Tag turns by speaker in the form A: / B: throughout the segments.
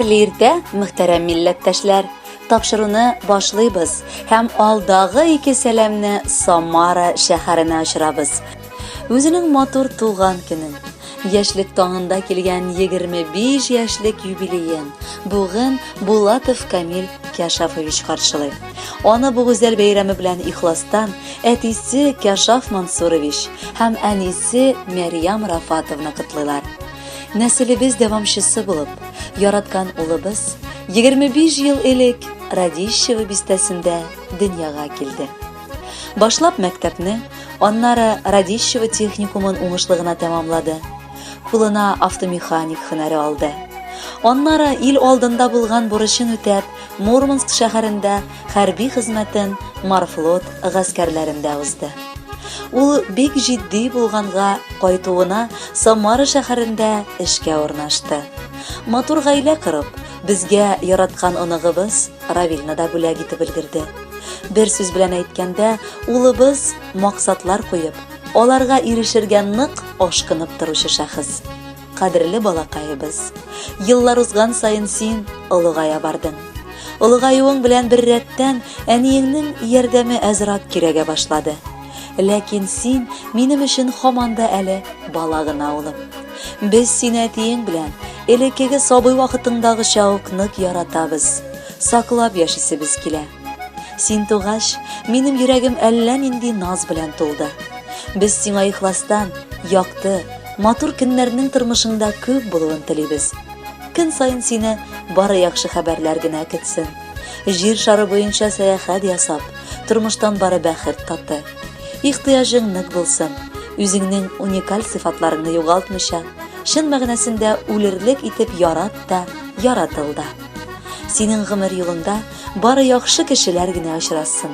A: Хәйрле иртә, мөхтәрәм милләттәшләр. Тапшыруны башлыйбыз һәм алдагы 2 сәламне Самара шәһәренә очрабыз. Үзенең матур туган көнен, яшьлек таңында килгән 25 яшьлек юбилеен бүген Булатов Камил Кяшафович каршылый. Аны бу гүзәл бәйрәме белән ихластан әтисе Кяшаф Мансурович һәм әнисе Мәрьям Рафатовна котлыйлар. Нәселебез дәвамчысы булып, яраткан улыбыз 25 ел элек Радищево бистәсендә дөньяга килде. Башлап мәктәпне, аннары Радищево техникумын уңышлы гына тәмамлады. Кулына автомеханик һөнәре алды. Аннары ил алдында булган бурычын үтәп, Мурманск шәһәрендә хәрби хезмәтен Морфлот гаскәрләрендә узды. Ул бик җитди булганга кайтуына Самара шәһәрендә эшкә урнашты. Матур гаилә корып, безгә яраткан оныгыбыз Равилны да бүләк итеп өлгерде. Бер сүз белән әйткәндә, улыбыз максатлар куеп, аларга ирешергә нык ашкынып торучы шәхес. Кадерле балакайыбыз, еллар узган саен син олыгая бардың. Олыгаюың белән бер рәттән әниеңнең ярдәме әзрак кирәгә башлады. Ләкин син минем өчен һаманда әле бала гына улым. Без сине әтиең белән элеккеге сабый вакытыңдагыча ук нык яратабыз. Саклап яшисебез килә. Син тугач, минем йөрәгем әллә нинди наз белән тулды. Без сиңа ихластан, якты, матур көннәрнең тормышыңда күп булуын телибез. Көн саен сине бары яхшы хәбәрләр генә көтсен. Җир шары буенча сәяхәт ясап, тормыштан бары бәхет таты. Ихтыяҗың нык булсын, үзеңнең уникаль сыйфатларыңны югалтмыйча, чын мәгънәсендә үлерлек итеп ярат та, яратыл да. Синең гомер юлында бары яхшы кешеләр генә очрасын.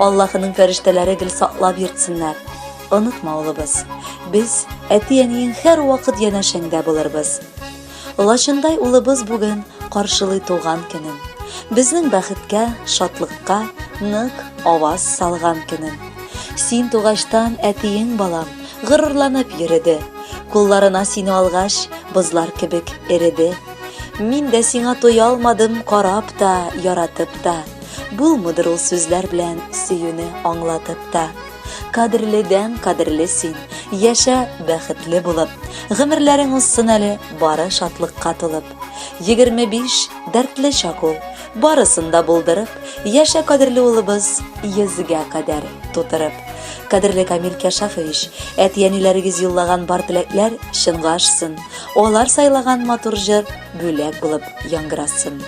A: Аллаһның фәрештәләре гел саклап йөртсеннәр. Онытма улыбыз, без әти-әниең һәр вакыт янәшәңдә булырбыз. Лачындай улыбыз бүген каршылый туган көнен. Безнең бәхеткә, шатлыкка нык аваз салган көнен. Син тугачтан әтиең балам гырурланып йөрде. Кулларына сине алгач, бызлар кебек эреде. Мин дә сиңа туя алмадым карап та, яратып та. Булмыдыр ул сүзләр белән сөюне аңлатып та. Кадерледән кадерле син, яшә бәхетле булып. Гомерләрең узсын әле бары шатлыкка тулып. 25 дәртле чак ул, барысын да булдырып, яшә кадерле улыбыз 100-гә кадәр тутырып. Кадерле Камил Кяшафович, әти-әниләрегез юллаган бар теләкләр чынга ашсын. Алар сайлаган матур җыр бүләк булып яңгырасын.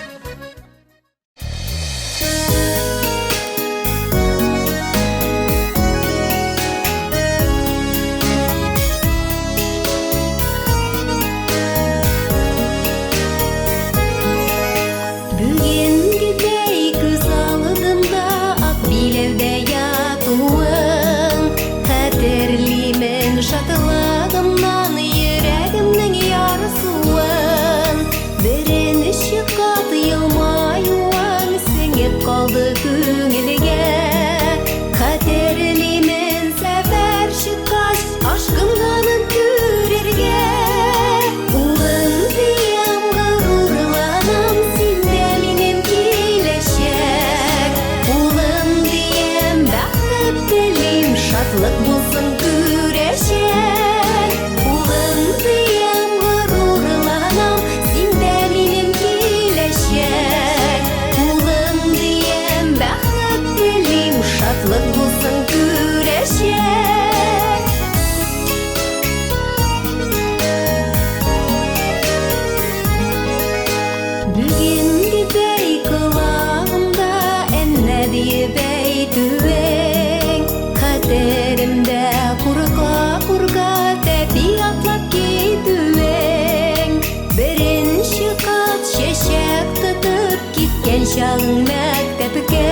B: Чалың мәктәпкә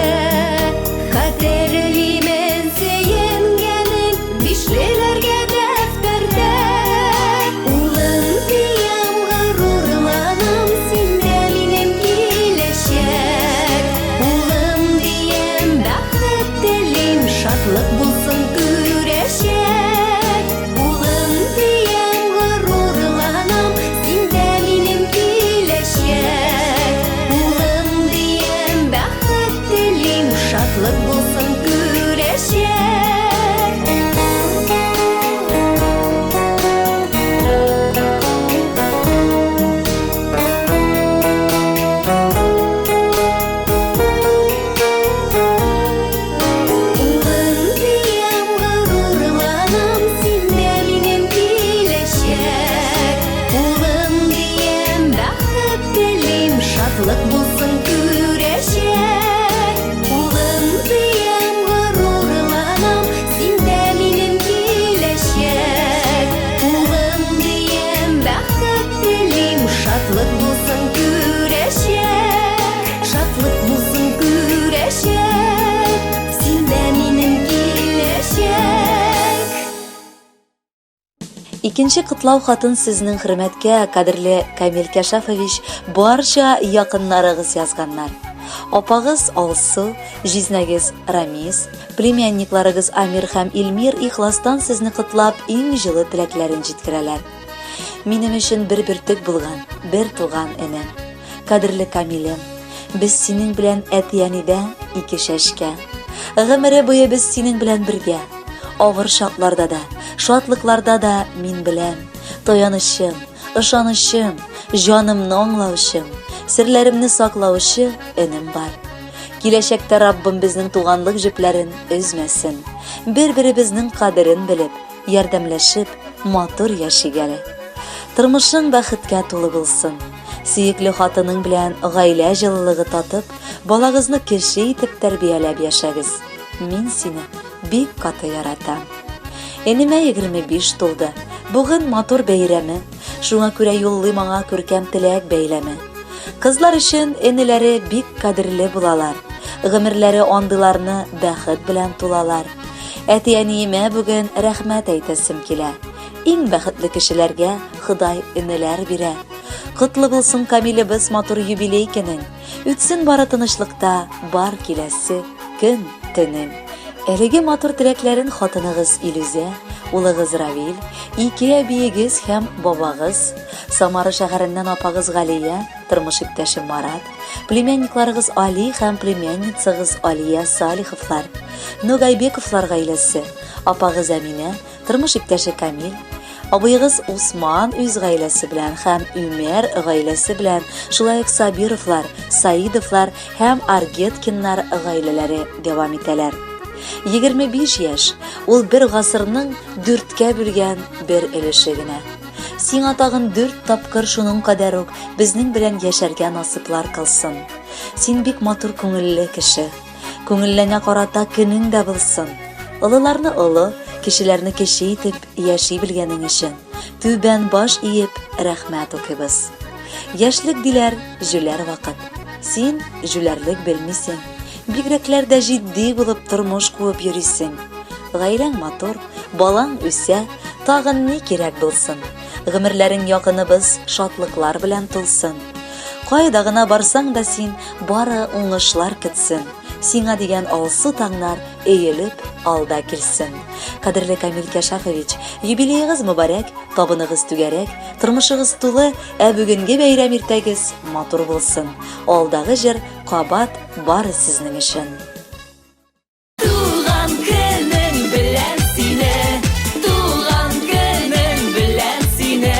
B: хәтерлимен сөйенгәнең бишлеләргә дәфтәрдә. Улым диям горурланам, синдә минем киләчәк. Улым диям бәхет телим, шатлык булсын күрәчәк. Улым диям горурланам, синдә минем киләчәк. шатлык булсын күрешәк. Улым диям горурланам, синдә минем киләчәк. Улым диям бәхет телим, шатлык булсын күрешәк. Улым диям горурланам, синдә минем киләчәк. Улым диям бәхет телим, шатлык булсын күрешәк. Шатлык булсын күрешәк, синдә минем киләчәк.
A: Икенче кытлау хатын сезнең хөрмәткә, кадерле Камил Кәшәфович, барча якыннарыгыз язганнар. Апагыз Алсу, җизнәгез Рамис, племянникларыгыз Амир һәм Илмир ихластан сезне кытлап иң җылы теләкләрен җиткерәләр. Минем өчен бер бөртек булган, бер туган энем. Кадерле Камилем, без синең белән әти-әнидә ике шәшкә. Гомере буе без синең белән бергә. Авыр шатларда да, шатлыкларда да мин беләм. Таянычым, ышанычым, җанымны аңлаучым, серләремне саклаучы энем бар. Киләчәктә Раббым безнең туганлык җепләрен өзмәсен. Бер-беребезнең кадерен белеп, ярдәмләшеп, матур яшигәле. Тормышың бәхеткә тулы булсын. Сөекле хатының белән гаилә җылылыгы татып, балагызны кеше итеп тәрбияләп яшәгез. Мин сине бик каты яратам. Энемә 25 тулды. Бүген матур бәйрәме, шуңа күрә юллыйм аңа күркәм теләк бәйләме. Кызлар өчен энеләре бик кадерле булалар. Гомерләре андыларны бәхет белән тулалар. Әти-әниемә бүген рәхмәт әйтәсем килә. Иң бәхетле кешеләргә Ходай энеләр бирә. Котлы булсын Камилебез матур юбилей көнең. Үтсен бары тынычлыкта бар киләсе көн төнең. Әлеге матур теләкләрен хатыныгыз Илүзә, улыгыз Равил, ике әбиегез һәм бабагыз, Самара шәһәреннән апагыз Галия, тормыш иптәше Марат, племянникларыгыз Али һәм племянницагыз Алия Салиховлар, Нугайбековлар гаиләсе, апагыз Әминә, тормыш иптәше Камил, абыегыз Усман үз гаиләсе белән һәм Үмәр гаиләсе белән, шулай ук Сабировлар, Саидовлар һәм Аргеткиннар гаиләләре дәвам итәләр. 25 яшь, ул бер гасырның 4кә бүлгән бер өлеше генә. Сиңа тагын 4 тапкыр шуның кадәр үк безнең белән яшәргә насыплар кылсын. Син бик матур күңелле кеше. Күңелләңә карата көнең дә булсын. Олыларны олы, кешеләрне кеше итеп яши белгәнең өчен түбән баш иеп рәхмәт укыйбыз. Яшьлек диләр җүләр вакыт. Син җүләрлек белмисең. Бигрәкләр дә җитди булып тормыш куып йөрисең. Гаиләң матур, балаң үсә, тагын ни кирәк булсын. Гомерләрең якыныбыз шатлыклар белән тулсын. Кайда гына барсаң да син бары уңышлар көтсен. Сиңа дигән алсу таңнар эелеп алда килсен. Кадерле Камил Кәшәфович, юбилейгыз мөбарәк, табыныгыз түгәрәк, тормышыгыз тулы, бүгенге бәйрәм иртәгез матур булсын. Алдагы җыр кабат бары сезнең өчен.
B: Туган көнең белән сине, туган көнең белән сине,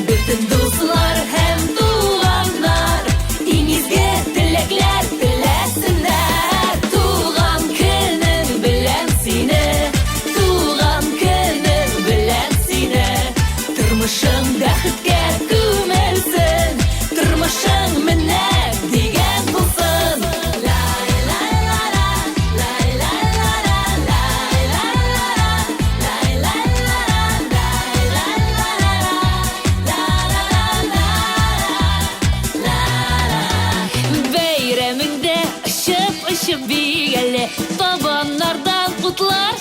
B: бөтен дуслар һәм туганнар, иң изге теләкләр теләсеннәр. Туган көнең белән сине, туган көнең белән сине, тормышың бәхеткә күмелсен, тормышың менә дигән булсын. Бәйрәмеңдә очып бигәле, табаннардан кутлар